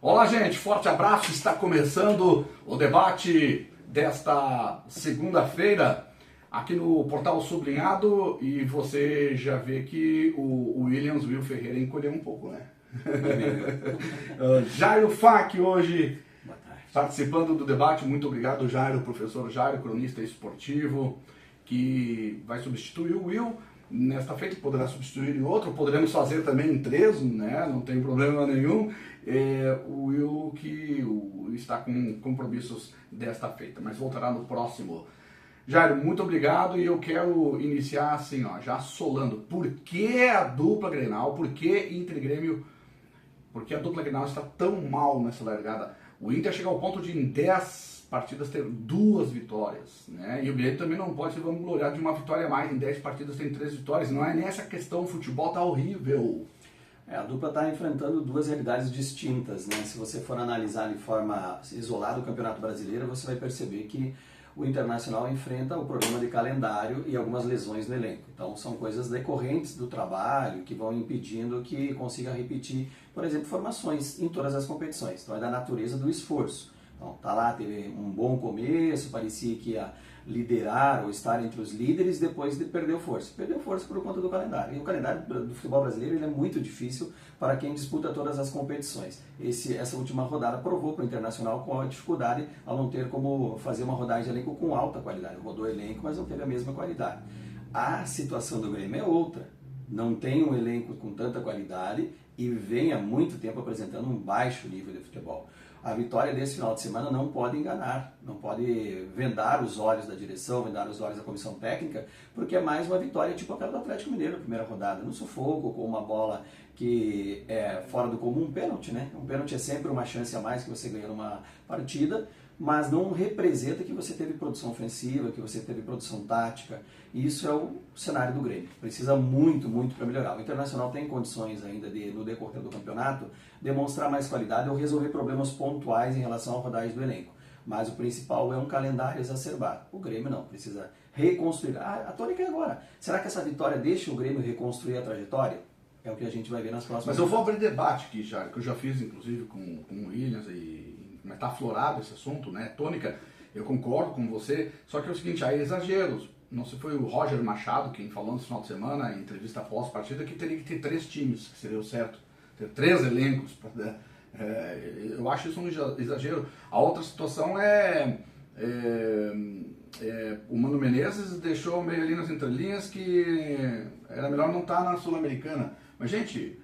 Olá, gente, forte abraço. Está começando o debate desta segunda-feira aqui no Portal Sublinhado e você já vê que o Will Ferreira encolheu um pouco, né? Jairo Fac hoje participando do debate. Muito obrigado, Jairo, professor Jairo, cronista esportivo, que vai substituir o Will nesta feita, poderá substituir em outro, poderemos fazer também em três, né? Não tem problema nenhum. O Will que está com compromissos desta feita, mas voltará no próximo. Jairo, muito obrigado, e eu quero iniciar assim, ó, já assolando. Por que a dupla Grenal, por que Inter e Grêmio, por que a dupla Grenal está tão mal nessa largada? O Inter chega ao ponto de em 10 partidas ter 2 vitórias, né? E o Grêmio também não pode se vangloriar de uma vitória a mais. Em 10 partidas tem 3 vitórias. Não é nessa questão, o futebol tá horrível. A dupla está enfrentando duas realidades distintas, né? Se você for analisar de forma isolada o Campeonato Brasileiro, você vai perceber que o Internacional enfrenta o problema de calendário e algumas lesões no elenco. Então são coisas decorrentes do trabalho que vão impedindo que consiga repetir, por exemplo, formações em todas as competições. Então é da natureza do esforço. Então tá lá, teve um bom começo, parecia que ia liderar ou estar entre os líderes, depois perdeu força. Perdeu força por conta do calendário. E o calendário do futebol brasileiro ele é muito difícil para quem disputa todas as competições. Essa última rodada provou para o Internacional com a dificuldade ao não ter como fazer uma rodagem de elenco com alta qualidade. Rodou elenco, mas não teve a mesma qualidade. A situação do Grêmio é outra. Não tem um elenco com tanta qualidade e vem há muito tempo apresentando um baixo nível de futebol. A vitória desse final de semana não pode enganar, não pode vendar os olhos da direção, vendar os olhos da comissão técnica, porque é mais uma vitória tipo aquela do Atlético Mineiro, primeira rodada, no sufoco, com uma bola que é fora do comum, um pênalti, né? Um pênalti é sempre uma chance a mais que você ganha numa partida, mas não representa que você teve produção ofensiva, que você teve produção tática. E isso é o cenário do Grêmio. Precisa muito para melhorar. O Internacional tem condições ainda de, no decorrer do campeonato, demonstrar mais qualidade ou resolver problemas pontuais em relação à rodagem do elenco. Mas o principal é um calendário exacerbado. O Grêmio não, precisa reconstruir. A tônica é agora. Será que essa vitória deixa o Grêmio reconstruir a trajetória? É o que a gente vai ver nas próximas. Mas eu vou abrir debate aqui, Jairo, que eu já fiz inclusive com o Williams mas está aflorado esse assunto, né? Tônica, eu concordo com você, só que é o seguinte, há exageros. Não sei se foi o Roger Machado quem falou no final de semana, em entrevista pós-partida, que teria que ter 3 times, que seria o certo. Ter 3 elencos. Eu acho isso um exagero. A outra situação o Mano Menezes deixou meio ali nas entrelinhas que era melhor não estar na Sul-Americana. Mas, gente,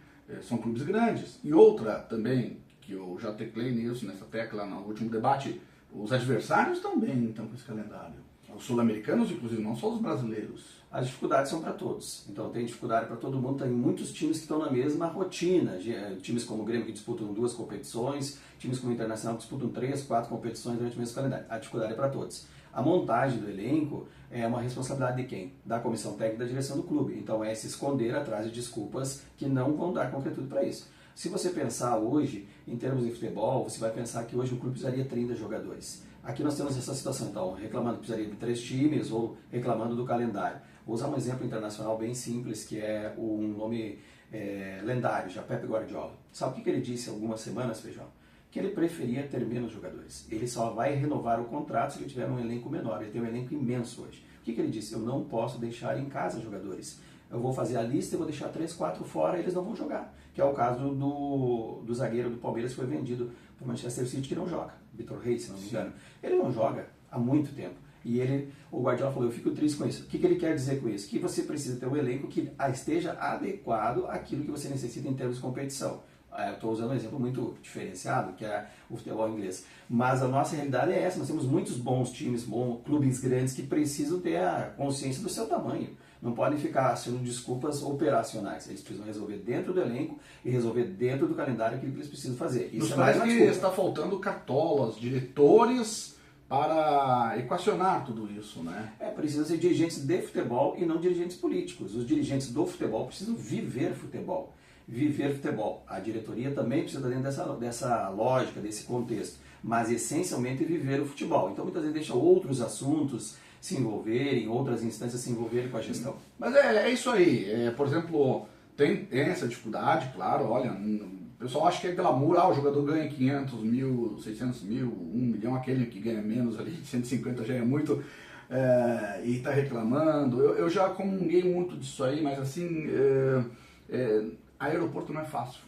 são clubes grandes. E outra também, que eu já teclei nessa tecla no último debate, os adversários também estão com esse calendário. Os sul-americanos, inclusive, não só os brasileiros. As dificuldades são para todos. Então tem dificuldade para todo mundo. Tem muitos times que estão na mesma rotina. Times como o Grêmio que disputam 2 competições, times como o Internacional que disputam 3, 4 competições durante o mesmo calendário. A dificuldade é para todos. A montagem do elenco é uma responsabilidade de quem? Da comissão técnica da direção do clube. Então é se esconder atrás de desculpas que não vão dar concretude para isso. Se você pensar hoje, em termos de futebol, você vai pensar que hoje o clube precisaria 30 jogadores. Aqui nós temos essa situação, então, reclamando que precisaria de 3 times ou reclamando do calendário. Vou usar um exemplo internacional bem simples, que é um nome lendário, já Pep Guardiola. Sabe o que ele disse há algumas semanas, Feijão? Que ele preferia ter menos jogadores. Ele só vai renovar o contrato se ele tiver um elenco menor. Ele tem um elenco imenso hoje. O que ele disse? Eu não posso deixar em casa jogadores. Eu vou fazer a lista e vou deixar 3, 4 fora e eles não vão jogar. Que é o caso do zagueiro do Palmeiras que foi vendido para o Manchester City, que não joga. Vitor Reis, se não me engano. Ele não joga há muito tempo. E o Guardiola falou, eu fico triste com isso. O que ele quer dizer com isso? Que você precisa ter um elenco que esteja adequado àquilo que você necessita em termos de competição. Eu estou usando um exemplo muito diferenciado, que é o futebol inglês. Mas a nossa realidade é essa. Nós temos muitos bons times, clubes grandes que precisam ter a consciência do seu tamanho. Não podem ficar sendo desculpas operacionais. Eles precisam resolver dentro do elenco e resolver dentro do calendário aquilo que eles precisam fazer. Isso nos parece que está faltando cartolas, diretores para equacionar tudo isso, né? Precisa ser dirigentes de futebol e não dirigentes políticos. Os dirigentes do futebol precisam viver futebol. Viver futebol. A diretoria também precisa estar dentro dessa lógica, desse contexto. Mas essencialmente viver o futebol. Então muitas vezes deixa outros assuntos se envolverem, outras instâncias se envolverem com a gestão. Mas é isso aí. Por exemplo, tem essa dificuldade, claro, olha, pessoal acha que é glamour, o jogador ganha 500 mil, 600 mil, 1 milhão, aquele que ganha menos ali, 150 já é muito, e tá reclamando. Eu já comunguei muito disso aí, mas assim, aeroporto não é fácil.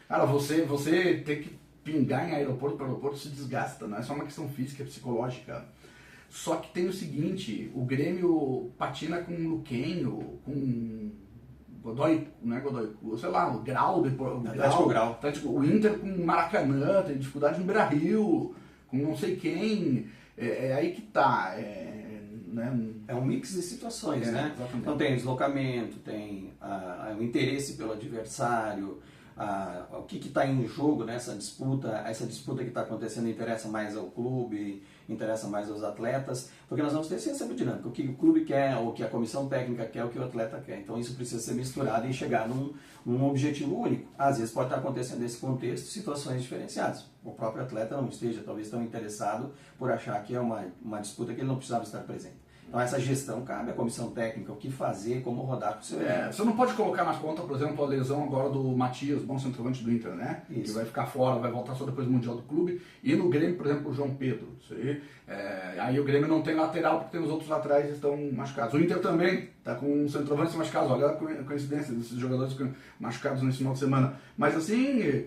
Cara, você ter que pingar em aeroporto para aeroporto se desgasta, não é só uma questão física, é psicológica. Só que tem o seguinte, o Grêmio patina com o Luquenho, com Godoy, não é Godoy, sei lá, o Grau, Grau. O Inter com o Maracanã, tem dificuldade no Beira-Rio, com não sei quem, é aí que tá. Né? É um mix de situações, né? Exatamente. Então tem deslocamento, tem o interesse pelo adversário, o que está em jogo nessa disputa. Essa disputa que está acontecendo interessa mais ao clube, interessa mais aos atletas, porque nós vamos ter sempre dinâmica, o que o clube quer, o que a comissão técnica quer, o que o atleta quer. Então isso precisa ser misturado e chegar num objetivo único. Às vezes pode estar acontecendo nesse contexto situações diferenciadas. O próprio atleta não esteja talvez tão interessado por achar que é uma disputa que ele não precisava estar presente. Então essa gestão cabe à comissão técnica, o que fazer, como rodar com o seu elenco. Você não pode colocar na conta, por exemplo, a lesão agora do Matias, bom centroavante do Inter, né? Isso. Que vai ficar fora, vai voltar só depois do Mundial do Clube. E no Grêmio, por exemplo, o João Pedro. Aí o Grêmio não tem lateral, porque tem os outros laterais que estão machucados. O Inter também está com um centroavante machucado. Olha a coincidência desses jogadores machucados nesse final de semana. Mas assim,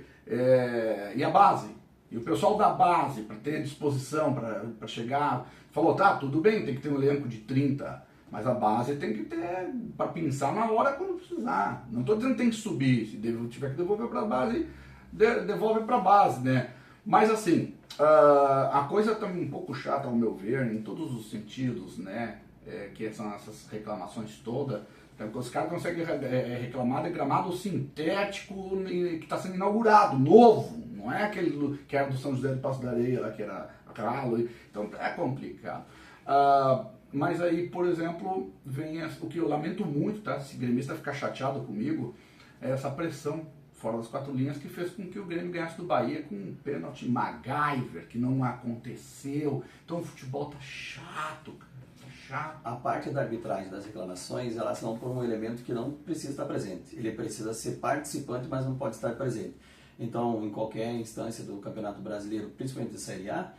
e a base? E o pessoal da base, para ter disposição, para chegar, falou, tá, tudo bem, tem que ter um elenco de 30, mas a base tem que ter, para pensar na hora quando precisar. Não estou dizendo que tem que subir, se tiver que devolver para a base, devolve para a base, né? Mas assim, a coisa está um pouco chata, ao meu ver, em todos os sentidos, né? Que são essas reclamações todas. Os caras conseguem reclamar de gramado sintético que está sendo inaugurado, novo. Não é aquele que era do São José do Passo da Areia, lá, que era ralo. Então é complicado. Mas aí, por exemplo, vem o que eu lamento muito, tá? Se o gremista ficar chateado comigo, é essa pressão fora das 4 linhas que fez com que o Grêmio ganhasse do Bahia com um pênalti MacGyver, que não aconteceu. Então o futebol tá chato, cara. A parte da arbitragem das reclamações, elas são por um elemento que não precisa estar presente. Ele precisa ser participante, mas não pode estar presente. Então, em qualquer instância do Campeonato Brasileiro, principalmente da Série A,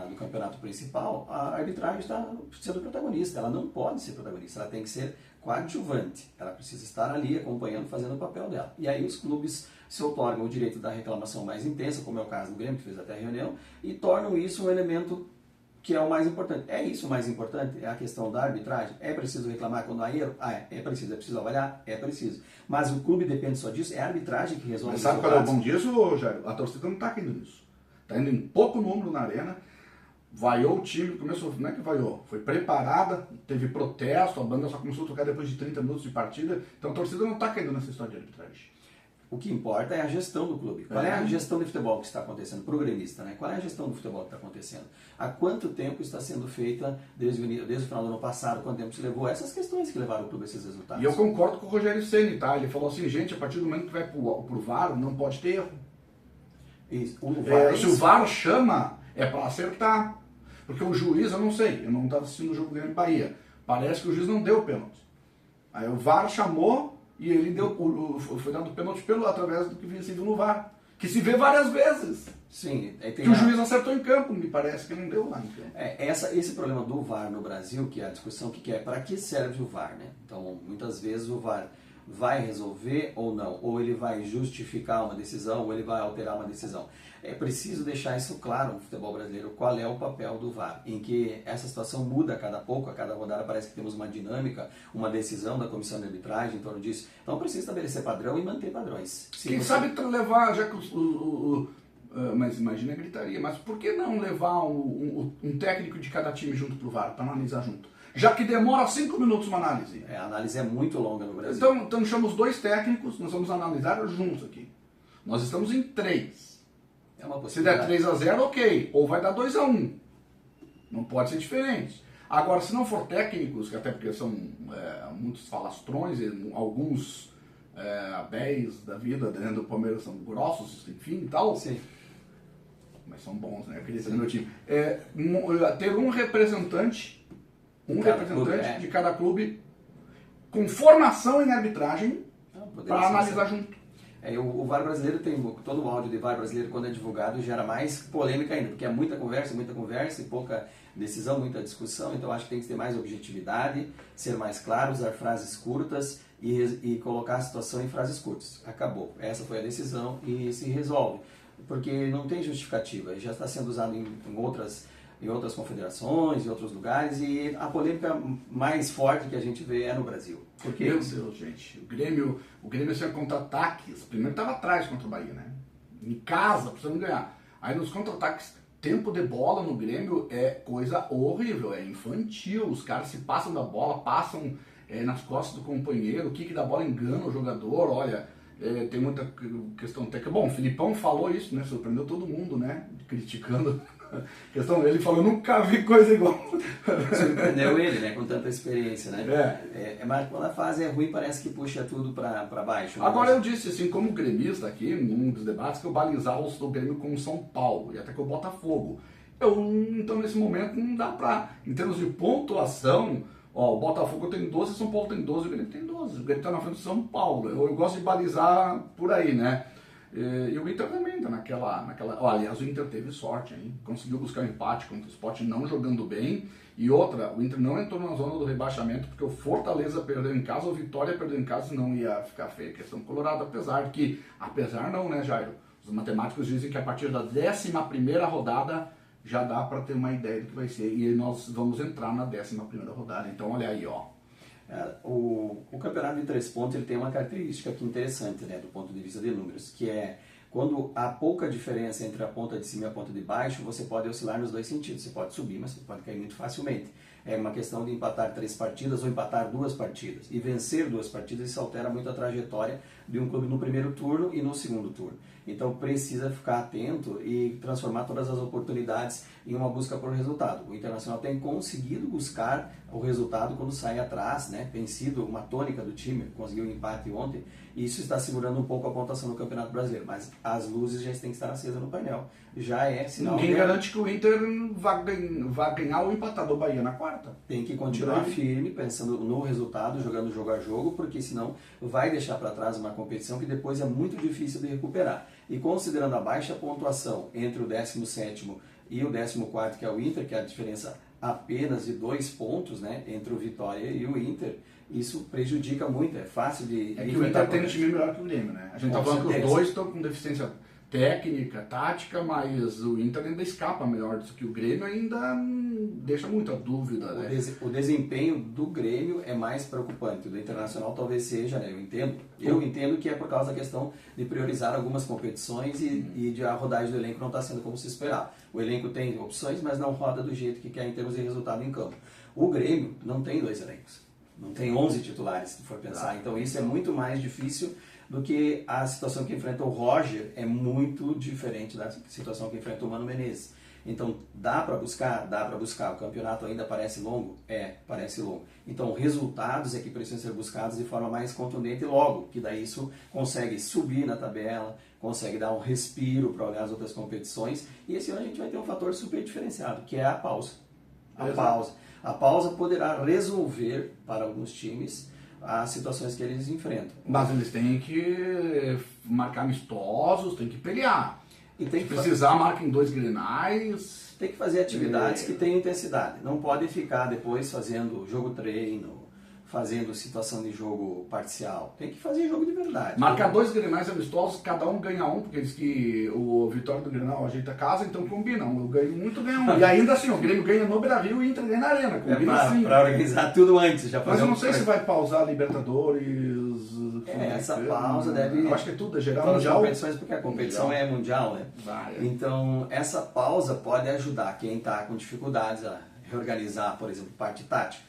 do campeonato principal, a arbitragem está sendo protagonista. Ela não pode ser protagonista, ela tem que ser coadjuvante. Ela precisa estar ali acompanhando, fazendo o papel dela. E aí os clubes se otorgam o direito da reclamação mais intensa, como é o caso do Grêmio, que fez até a reunião, e tornam isso um elemento que é o mais importante. É isso o mais importante? É a questão da arbitragem? É preciso reclamar quando há erro? É preciso avaliar? É preciso. Mas o clube depende só disso? É a arbitragem que resolve. Mas sabe qual é o bom disso, Jair? A torcida não está indo nisso. Está indo em pouco número na arena, vaiou o time, começou, não é que vaiou, foi preparada, teve protesto, a banda só começou a tocar depois de 30 minutos de partida, então a torcida não está caindo nessa história de arbitragem. O que importa é a gestão do clube. Qual é a gestão de futebol que está acontecendo? Para o gremista, né? Qual é a gestão do futebol que está acontecendo? Há quanto tempo está sendo feita, desde o final do ano passado, quanto tempo se levou? Essas questões que levaram o clube a esses resultados. E eu concordo com o Rogério Ceni, tá? Ele falou assim, gente, a partir do momento que vai pro VAR, não pode ter erro. Isso. Se o VAR chama, é para acertar. Porque o juiz, eu não sei, eu não estava assistindo o jogo do Grêmio e Bahia. Parece que o juiz não deu pênalti. Aí o VAR chamou e ele foi dado pênalti através do que vinha sendo no VAR. Que se vê várias vezes. Sim. Que o juiz acertou em campo, me parece que não deu lá em campo. Esse problema do VAR no Brasil, que é a discussão que é para que serve o VAR, né? Então, muitas vezes o VAR vai resolver ou não, ou ele vai justificar uma decisão, ou ele vai alterar uma decisão. É preciso deixar isso claro no futebol brasileiro, qual é o papel do VAR, em que essa situação muda a cada pouco, a cada rodada parece que temos uma dinâmica, uma decisão da comissão de arbitragem em torno disso. Então precisa estabelecer padrão e manter padrões. Quem sabe levar, já que mas imagina a gritaria, mas por que não levar um técnico de cada time junto pro VAR, para analisar junto? Já que demora 5 minutos uma análise. A análise é muito longa no Brasil. Então chamamos 2 técnicos, nós vamos analisar juntos aqui. Nós estamos em 3. É uma Se der 3-0, ok. Ou vai dar 2-1. Não pode ser diferente. Agora, se não for técnicos, até porque são muitos falastrões, alguns 10 da vida dentro do Palmeiras são grossos, enfim e tal. Sim. Mas são bons, né? Eu queria ter no meu time. Ter um representante de cada clube com formação em arbitragem para analisar junto. O VAR brasileiro tem, todo o áudio de VAR brasileiro quando é divulgado gera mais polêmica ainda, porque é muita conversa e pouca decisão, muita discussão, então acho que tem que ter mais objetividade, ser mais claro, usar frases curtas e colocar a situação em frases curtas. Acabou, essa foi a decisão e se resolve, porque não tem justificativa, já está sendo usado em outras confederações, em outros lugares, e a polêmica mais forte que a gente vê é no Brasil. Porque... Meu Deus, gente, o Grêmio tinha contra-ataques, primeiro estava atrás contra o Bahia, né? Em casa, precisando ganhar. Aí nos contra-ataques, tempo de bola no Grêmio é coisa horrível, é infantil, os caras se passam da bola, passam nas costas do companheiro, o kick da bola engana o jogador, olha, tem muita questão técnica. Bom, o Filipão falou isso, né? Surpreendeu todo mundo, né? Criticando. Ele falou, nunca vi coisa igual. Surpreendeu ele, né? Com tanta experiência, né? Mas quando a fase é ruim, parece que puxa tudo pra baixo. Né? Agora eu disse assim, como gremista aqui, num dos debates, que eu balizava o Grêmio com o São Paulo e até com o Botafogo. Então nesse momento não dá pra, em termos de pontuação, o Botafogo tem 12, o São Paulo tem 12, o Grêmio tem 12. O Grêmio tá na frente do São Paulo. Eu gosto de balizar por aí, né? E o Inter também tá naquela... aliás, o Inter teve sorte, hein? Conseguiu buscar um empate contra o Sport não jogando bem. E outra, o Inter não entrou na zona do rebaixamento porque o Fortaleza perdeu em casa, o Vitória perdeu em casa e não ia ficar feia a questão colorada. Apesar não, né, Jairo? Os matemáticos dizem que a partir da 11ª rodada já dá para ter uma ideia do que vai ser. E nós vamos entrar na 11ª rodada. Então, olha aí, ó. O campeonato de 3 pontos ele tem uma característica aqui interessante, né, do ponto de vista de números, que é quando há pouca diferença entre a ponta de cima e a ponta de baixo, você pode oscilar nos dois sentidos. Você pode subir, mas você pode cair muito facilmente. É uma questão de empatar 3 partidas ou empatar 2 partidas. E vencer 2 partidas, isso altera muito a trajetória de um clube no primeiro turno e no segundo turno. Então precisa ficar atento e transformar todas as oportunidades em uma busca por resultado. O Internacional tem conseguido buscar o resultado quando sai atrás, né? Tem sido uma tônica do time, conseguiu um empate ontem, e isso está segurando um pouco a pontuação do Campeonato Brasileiro. Mas as luzes já têm que estar acesas no painel. Já é sinal. Ninguém garante que o Inter vai ganhar ou empatar do Bahia na quarta. Tem que continuar firme, pensando no resultado, jogando jogo a jogo, porque senão vai deixar para trás uma competição que depois é muito difícil de recuperar. E considerando a baixa pontuação entre o 17º e o 14º, que é o Inter, que é a diferença apenas de 2 pontos, né, entre o Vitória e o Inter, isso prejudica muito, é fácil de... É que o Inter tem um time melhor que o Grêmio, né? A gente está falando que os dois estão com deficiência técnica, tática, mas o Inter ainda escapa melhor do que o Grêmio, ainda deixa muita dúvida, né? O desempenho do Grêmio é mais preocupante, do Internacional talvez seja, né? Eu entendo que é por causa da questão de priorizar algumas competições e de a rodagem do elenco não está sendo como se esperava. O elenco tem opções, mas não roda do jeito que quer em termos de resultado em campo. O Grêmio não tem 2 elencos, não tem 11 titulares, se for pensar, então isso é muito mais difícil do que a situação que enfrenta o Roger, é muito diferente da situação que enfrenta o Mano Menezes. Então, dá para buscar? Dá para buscar. O campeonato ainda parece longo? Parece longo. Então, resultados é que precisam ser buscados de forma mais contundente logo, que daí isso consegue subir na tabela, consegue dar um respiro para olhar as outras competições, e esse ano a gente vai ter um fator super diferenciado, que é a pausa. A pausa poderá resolver para alguns times as situações que eles enfrentam. Mas eles têm que marcar amistosos, têm que pelear. E tem que precisar, marca em 2 grenais. Tem que fazer atividades que tenham intensidade. Não pode ficar depois fazendo jogo-treino, fazendo situação de jogo parcial. Tem que fazer jogo de verdade. Marcar 2 grenais amistosos, cada um ganha um, porque diz que o Vitória do Grenal ajeita a casa, então combinam. Eu ganho muito, ganho um. E ainda assim, o Grêmio ganha no Beira-Rio e o Inter ganha na Arena. Combina assim. Para organizar tudo antes. Mas eu não sei se vai pausar a Libertadores. Essa pausa deve... Eu acho que é tudo, é geral, todas mundial. As competições, porque a competição é mundial, né? Então, essa pausa pode ajudar quem está com dificuldades a reorganizar, por exemplo, parte tática.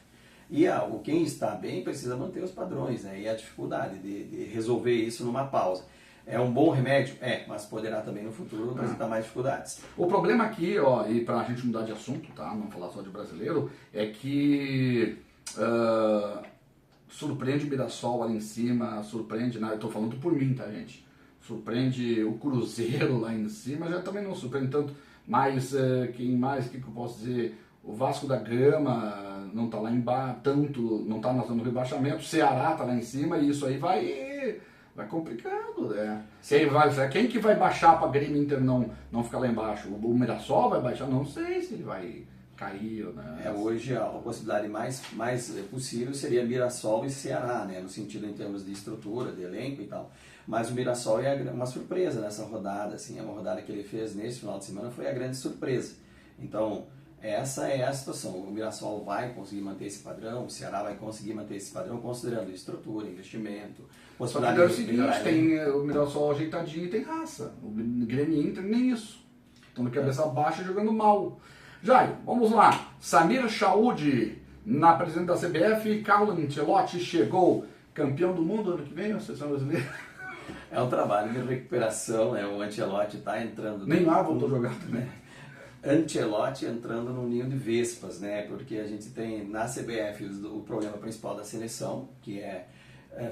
E quem está bem precisa manter os padrões, né? E a dificuldade de resolver isso numa pausa. É um bom remédio? Mas poderá também no futuro apresentar mais dificuldades. O problema aqui, e para a gente mudar de assunto, tá? Não falar só de brasileiro, é que surpreende o Mirassol ali em cima, surpreende, eu estou falando por mim, tá, gente? Surpreende o Cruzeiro lá em cima, já também não surpreende tanto, mas quem mais, o que eu posso dizer? O Vasco da Gama não está lá embaixo, não está na zona do rebaixamento, o Ceará está lá em cima, e isso aí vai complicando, né? Quem que vai baixar para Grêmio Inter não ficar lá embaixo? O Mirassol vai baixar? Não sei se ele vai cair, né? Hoje a possibilidade mais possível seria Mirassol e Ceará, né? No sentido em termos de estrutura, de elenco e tal. Mas o Mirassol é uma surpresa nessa rodada, assim, é uma rodada que ele fez nesse final de semana, foi a grande surpresa. Então, essa é a situação. O Mirassol vai conseguir manter esse padrão, o Ceará vai conseguir manter esse padrão, considerando estrutura, investimento, Só que é o seguinte, tem o Mirassol ajeitadinho e tem raça. O Grêmio Inter nem isso. Estão de cabeça baixa jogando mal. Jair, vamos lá. Samir Chaud, na presidente da CBF, Carlo Ancelotti chegou campeão do mundo ano que vem, a seleção brasileira. É um trabalho de recuperação, né? O Ancelotti está entrando... Neymar voltou a jogar também. Ancelotti entrando no ninho de vespas, né? Porque a gente tem na CBF o problema principal da seleção, que é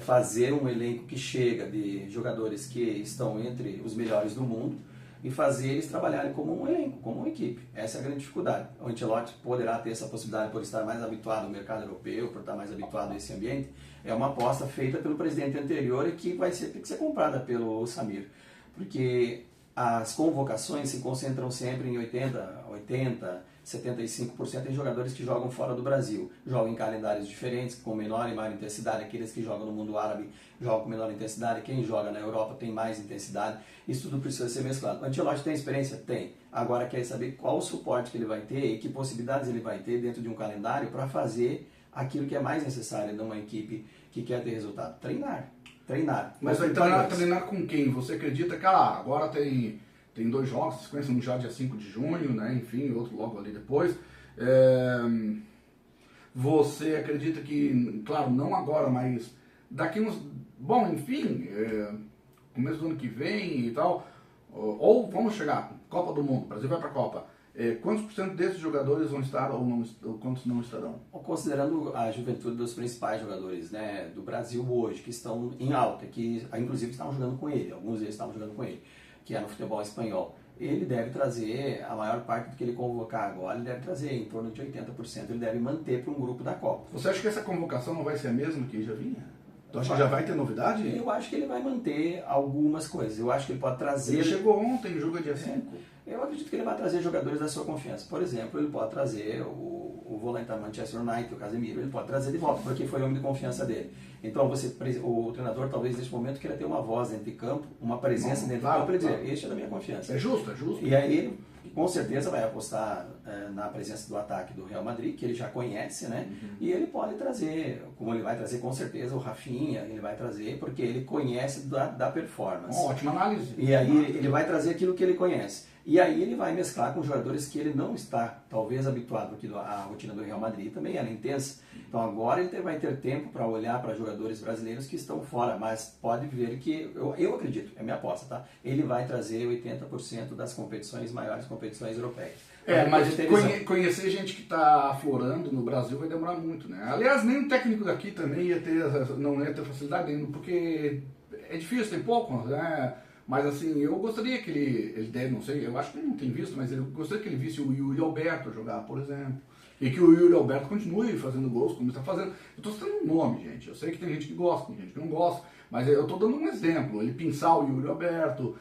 fazer um elenco que chega de jogadores que estão entre os melhores do mundo e fazer eles trabalharem como um elenco, como uma equipe. Essa é a grande dificuldade. O Ancelotti poderá ter essa possibilidade por estar mais habituado ao mercado europeu, por estar mais habituado a esse ambiente. É uma aposta feita pelo presidente anterior e que vai ter que ser comprada pelo Samir. Porque as convocações se concentram sempre em 75% em jogadores que jogam fora do Brasil. Jogam em calendários diferentes, com menor e maior intensidade. Aqueles que jogam no mundo árabe jogam com menor intensidade. Quem joga na Europa tem mais intensidade. Isso tudo precisa ser mesclado. O Ancelotti tem experiência? Tem. Agora quer saber qual o suporte que ele vai ter e que possibilidades ele vai ter dentro de um calendário para fazer aquilo que é mais necessário numa equipe que quer ter resultado. Treinar. Mas vai treinar com quem? Você acredita que agora tem 2 jogos, vocês conhecem um já dia 5 de junho, né? Enfim, outro logo ali depois. Você acredita que, claro, não agora, mas daqui uns... Bom, enfim, começo do ano que vem e tal, ou vamos chegar, Copa do Mundo, o Brasil vai para a Copa. Quantos por cento desses jogadores vão estar ou quantos não estarão? Considerando a juventude dos principais jogadores, né, do Brasil hoje, que estão em alta, que inclusive estavam jogando com ele, alguns deles estavam jogando com ele, que é no futebol espanhol, ele deve trazer, a maior parte do que ele convocar agora, ele deve trazer em torno de 80%, ele deve manter para um grupo da Copa. Você acha que essa convocação não vai ser a mesma que já vinha? Tu acha que já vai ter novidade? Eu acho que ele vai manter algumas coisas, eu acho que ele pode trazer... Ele chegou ontem, jogo dia 5. Eu acredito que ele vai trazer jogadores da sua confiança. Por exemplo, ele pode trazer o volante da Manchester United, o Casemiro, ele pode trazer de volta, porque foi o homem de confiança dele. Então, o treinador, talvez neste momento, queira ter uma voz dentro de campo, uma presença dentro de campo, para dizer, este é da minha confiança. É justo, é justo. E aí, ele, com certeza, vai apostar na presença do ataque do Real Madrid, que ele já conhece, né? E ele pode trazer, como ele vai trazer com certeza o Rafinha, ele vai trazer, porque ele conhece da performance. Ótima análise. E aí, ele vai trazer aquilo que ele conhece. E aí ele vai mesclar com jogadores que ele não está, talvez, habituado, porque a rotina do Real Madrid também era intensa. Então agora ele vai ter tempo para olhar para jogadores brasileiros que estão fora, mas pode ver que, eu acredito, é minha aposta, tá? Ele vai trazer 80% das competições, maiores competições europeias. Mas conhecer gente que está aflorando no Brasil vai demorar muito, né? Aliás, nem o técnico daqui também não ia ter facilidade nenhuma, porque é difícil, tem pouco, né? Mas assim, eu gostaria que ele deve, não sei, eu acho que ele não tem visto, mas eu gostaria que ele visse o Yuri Alberto jogar, por exemplo. E que o Yuri Alberto continue fazendo gols como está fazendo. Eu estou citando um nome, gente. Eu sei que tem gente que gosta, tem gente que não gosta, mas eu estou dando um exemplo. Ele pensar o Yuri Alberto,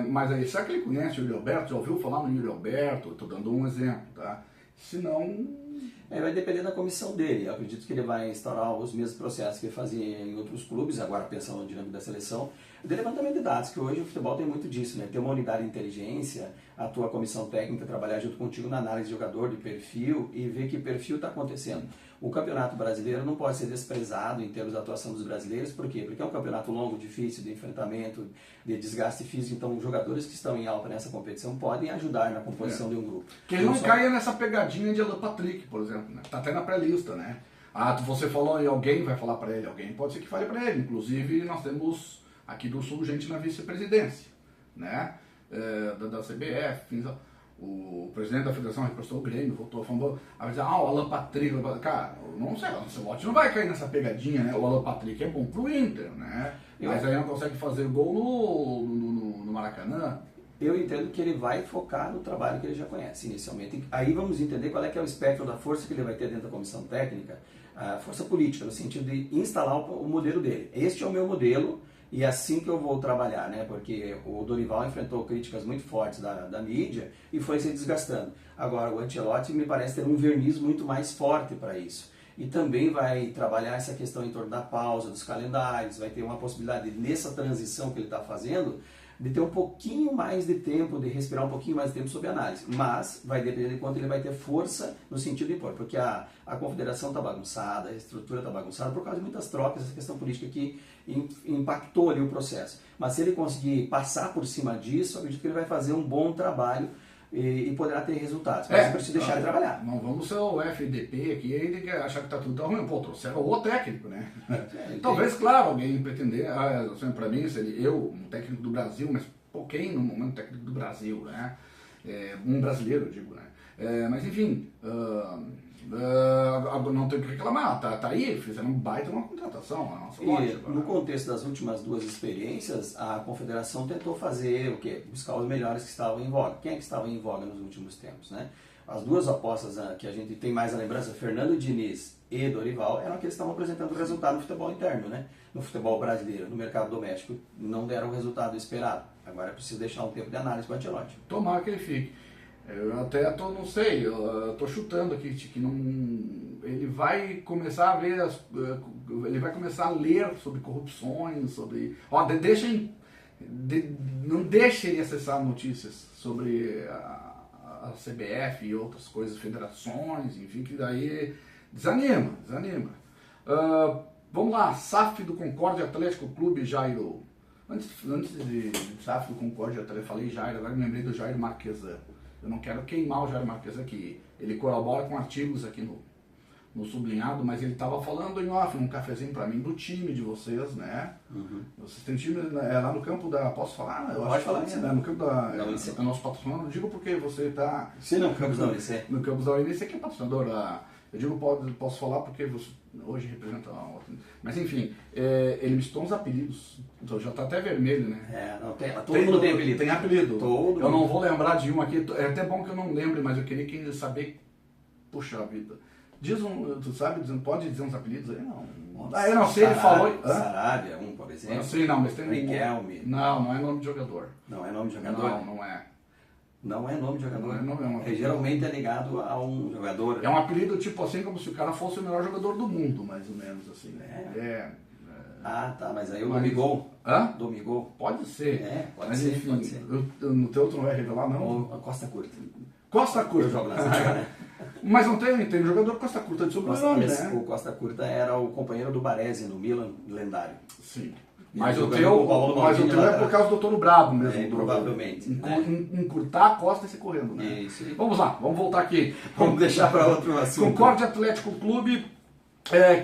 mas aí, será que ele conhece o Yuri Alberto? Já ouviu falar no Yuri Alberto? Estou dando um exemplo, tá? Se não... vai depender da comissão dele. Eu acredito que ele vai instaurar os mesmos processos que ele fazia em outros clubes, agora pensando no dinâmico da seleção, de levantamento de dados, que hoje o futebol tem muito disso, né? Ter uma unidade de inteligência, a tua comissão técnica trabalhar junto contigo na análise de jogador, de perfil, e ver que perfil está acontecendo. O Campeonato Brasileiro não pode ser desprezado em termos de atuação dos brasileiros, por quê? Porque é um campeonato longo, difícil, de enfrentamento, de desgaste físico, então os jogadores que estão em alta nessa competição podem ajudar na composição de um grupo. Que ele não caia nessa pegadinha de Alan Patrick, por exemplo, né? Tá até na pré-lista, né? Você falou e alguém vai falar para ele, alguém pode ser que fale para ele, inclusive nós temos aqui do Sul gente na vice-presidência, né? Da CBF, o presidente da federação repostou o Grêmio, voltou falando, o Alan Patrick, cara, não sei, o Ancelotti não vai cair nessa pegadinha, né? O Alan Patrick é bom pro Inter, né? Mas aí não consegue fazer gol no Maracanã. Eu entendo que ele vai focar no trabalho que ele já conhece inicialmente. Aí vamos entender qual é que é o espectro da força que ele vai ter dentro da comissão técnica, a força política, no sentido de instalar o modelo dele. Este é o meu modelo, e é assim que eu vou trabalhar, né? Porque o Dorival enfrentou críticas muito fortes da mídia e foi se desgastando. Agora, o Ancelotti me parece ter um verniz muito mais forte para isso. E também vai trabalhar essa questão em torno da pausa, dos calendários, vai ter uma possibilidade nessa transição que ele está fazendo, de ter um pouquinho mais de tempo, de respirar um pouquinho mais de tempo sob análise. Mas vai depender de quanto ele vai ter força no sentido de impor, porque a confederação está bagunçada, a estrutura está bagunçada por causa de muitas trocas, essa questão política que impactou ali o processo. Mas se ele conseguir passar por cima disso, eu acredito que ele vai fazer um bom trabalho e poderá ter resultados. Mas eu preciso deixar ele trabalhar. Não vamos ser o FDP aqui e ele achar que está tudo ruim. Pô, trouxeram o técnico, né? Talvez, claro, alguém pretender, para mim, seria eu, um técnico do Brasil, mas pô, quem no momento técnico do Brasil, né? Um brasileiro, eu digo, né? Mas enfim, não tem o que reclamar, tá aí, fizeram um baita uma contratação, a nossa loja. No contexto das últimas duas experiências, a confederação tentou fazer o quê? Buscar os melhores que estavam em voga. Quem é que estava em voga nos últimos tempos, né? As duas apostas que a gente tem mais a lembrança, Fernando Diniz e Dorival, eram que eles estavam apresentando o resultado no futebol interno, né? No futebol brasileiro, no mercado doméstico, não deram o resultado esperado. Agora é preciso deixar um tempo de análise para o Ancelotti. Tomara que ele fique. Eu até não sei, eu tô chutando aqui que não, ele vai começar a ver, ele vai começar a ler sobre corrupções, sobre, não deixe ele acessar notícias sobre a CBF e outras coisas, federações, enfim, que daí desanima. Vamos lá, SAF do Concórdia Atlético Clube, Jairo. Antes de SAF do Concórdia Atlético, falei Jairo, agora me lembrei do Jairo Marquesan. Eu não quero queimar o Jairo Marquesan aqui. Ele colabora com artigos aqui no Sublinhado, mas ele estava falando em off, num cafezinho para mim, do time de vocês, né? Uhum. Vocês têm time lá no campo da... Posso falar? Pode falar, sim. No campo da... É nosso patrocinador. Não digo porque você está... Sim, no campus da UNICE. No campus da UNICE, que é patrocinador. Eu digo posso falar porque você hoje representa a outra. Mas enfim, ele me citou uns apelidos. Então já está até vermelho, né? Todo mundo tem apelido. Tem apelido. Eu não vou lembrar de um aqui. É até bom que eu não lembre, mas eu queria saber. Puxa vida. Tu sabe, pode dizer uns apelidos aí? Não. Eu não sei, ele falou. Sarabia, por exemplo. Não sei, não, mas tem Riquelme. Não é nome de jogador. Não é nome de jogador? Não é. Não é nome de jogador. Não é geralmente é ligado a um jogador. É um apelido tipo assim, como se o cara fosse o melhor jogador do mundo, mais ou menos assim. Ah, tá, mas aí o Domingol. Hã? Domingol. Pode ser. Pode mas ser, enfim, pode ser. No teu outro não vai revelar, não? Ou a Costa Curta. Costa Curta. Eu jogo na zaga, né? Mas não tem jogador Costa Curta de sobrenome, né? O Costa Curta era o companheiro do Baresi no Milan, lendário. Sim. Mas o teu é por causa do Touro Brabo mesmo. Provavelmente. Encurtar a costa e se correndo, né? Isso. Vamos lá, vamos voltar aqui. Vamos deixar para outro assunto. Concórdia Atlético Clube,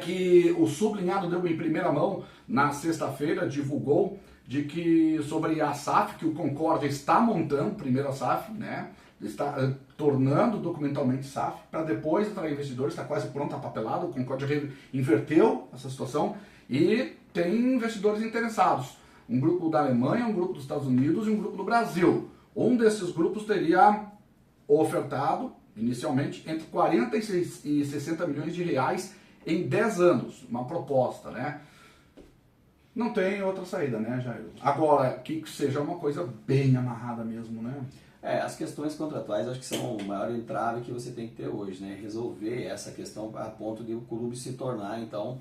que o Sublinhado deu em primeira mão na sexta-feira, divulgou de que sobre a SAF, que o Concórdia está montando, primeiro a SAF, né? Está tornando documentalmente SAF, para depois atrair investidores, está quase pronto, está papelado, o Concórdia inverteu essa situação e tem investidores interessados. Um grupo da Alemanha, um grupo dos Estados Unidos e um grupo do Brasil. Um desses grupos teria ofertado, inicialmente, entre 40 e 60 milhões de reais em 10 anos. Uma proposta, né? Não tem outra saída, né, Jair? Agora, que seja uma coisa bem amarrada mesmo, né? As questões contratuais acho que são o maior entrave que você tem que ter hoje, né? Resolver essa questão a ponto de o clube se tornar, então,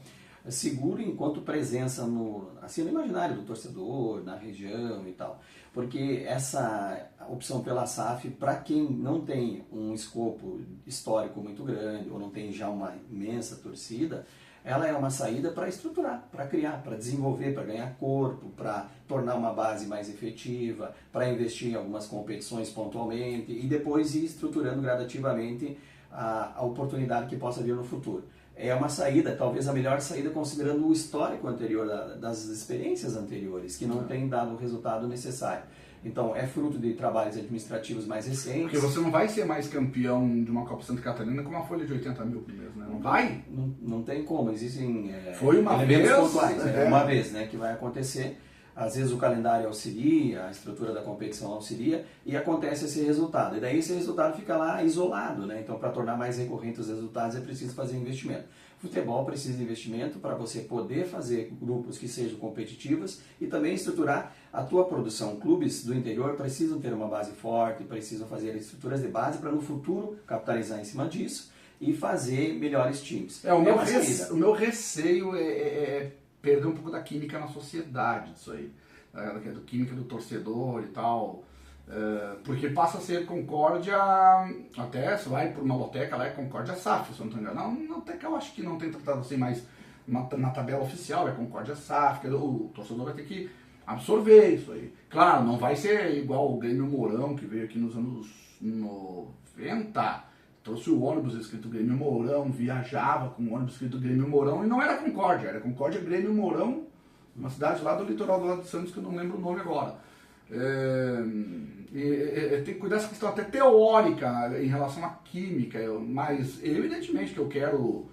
seguro enquanto presença no imaginário do torcedor, na região e tal. Porque essa opção pela SAF, para quem não tem um escopo histórico muito grande ou não tem já uma imensa torcida, ela é uma saída para estruturar, para criar, para desenvolver, para ganhar corpo, para tornar uma base mais efetiva, para investir em algumas competições pontualmente e depois ir estruturando gradativamente a oportunidade que possa vir no futuro. É uma saída, talvez a melhor saída considerando o histórico anterior, das experiências anteriores, que não tem dado o resultado necessário. Então, é fruto de trabalhos administrativos mais recentes. Porque você não vai ser mais campeão de uma Copa Santa Catarina com uma folha de 80 mil primeiros, né? Não vai? Não tem como, existem Foi uma elementos vez, pontuais. Uma vez, né, que vai acontecer. às vezes o calendário auxilia, a estrutura da competição auxilia e acontece esse resultado. E daí esse resultado fica lá isolado, né? Então, para tornar mais recorrente os resultados é preciso fazer investimento. Futebol precisa de investimento para você poder fazer grupos que sejam competitivos e também estruturar a tua produção. Clubes do interior precisam ter uma base forte, precisam fazer estruturas de base para no futuro capitalizar em cima disso e fazer melhores times. O meu receio é perder um pouco da química na sociedade disso aí, da química do torcedor e tal. Porque passa a ser Concórdia, até se vai por uma loteca lá é Concórdia SAF, se eu não estou enganado. Não, até que eu acho que não tem tratado assim, mas na tabela oficial é Concórdia SAF, o torcedor vai ter que absorver isso aí. Claro, não vai ser igual o Grêmio Mourão, que veio aqui nos anos 90, trouxe o ônibus escrito Grêmio Mourão, viajava com o ônibus escrito Grêmio Mourão, e não era Concórdia, era Concórdia Grêmio Mourão, uma cidade lá do litoral do lado de Santos, que eu não lembro o nome agora. Tem que cuidar dessa questão até teórica em relação à química, mas evidentemente que eu quero,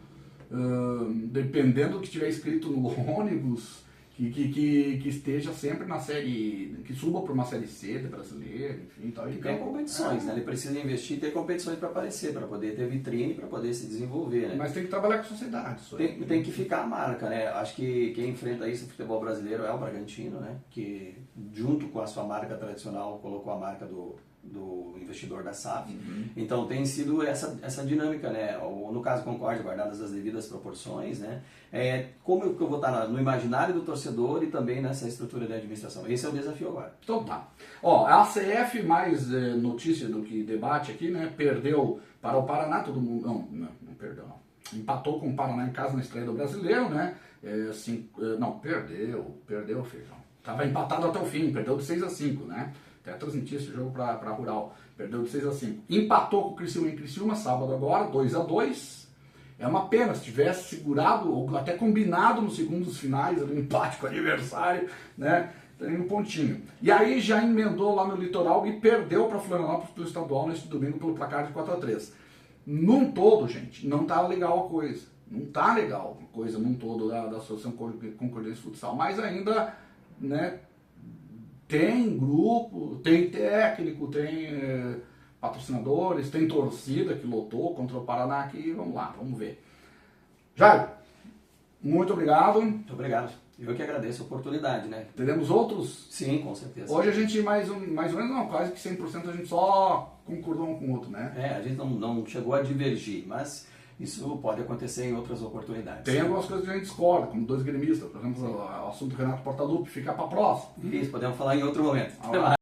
dependendo do que estiver escrito no ônibus, que esteja sempre na série, que suba para uma série C da brasileira, enfim, tal. E tem competições, né? Ele precisa investir e ter competições para aparecer, para poder ter vitrine, para poder se desenvolver, né? Mas tem que trabalhar com a sociedade. Tem que ficar a marca, né? Acho que quem enfrenta isso no futebol brasileiro é o Bragantino, né? Que junto com a sua marca tradicional colocou a marca do investidor da SAF. Então tem sido essa dinâmica, né? No caso Concórdia, guardadas as devidas proporções, né? Como que eu vou estar no imaginário do torcedor e também nessa estrutura de administração? Esse é o desafio agora. Então tá. Ó, a ACF, mais notícia do que debate aqui, né? Perdeu para o Paraná, todo mundo... Não perdeu, não. Empatou com o Paraná em casa na estreia do Brasileiro, né? Perdeu, feijão. Tava empatado até o fim, perdeu de 6-5, né? Até transmitir esse jogo para Rural. Perdeu de 6-5. Empatou com o Criciúma em Criciúma, sábado agora, 2-2. É uma pena, se tivesse segurado, ou até combinado nos segundos finais, ali, um empate com o adversário, né? Tem um pontinho. E aí já emendou lá no Litoral e perdeu para Florianópolis pelo estadual neste domingo pelo placar de 4-3. Num todo, gente, não tá legal a coisa. Não tá legal a coisa num todo da Associação Concordense Futsal. Mas ainda, né? Tem grupo, tem técnico, tem patrocinadores, tem torcida que lotou contra o Paraná aqui. Vamos lá, vamos ver. Jairo, muito obrigado. Muito obrigado. Eu que agradeço a oportunidade, né? Teremos outros? Sim, com certeza. Hoje a gente mais ou menos, não, quase que 100% a gente só concordou um com o outro, né? A gente não chegou a divergir, mas isso pode acontecer em outras oportunidades. Tem algumas coisas que a gente discorda, como dois gremistas, por exemplo, o assunto Renato Portaluppi fica para próxima. Isso, podemos falar em outro momento.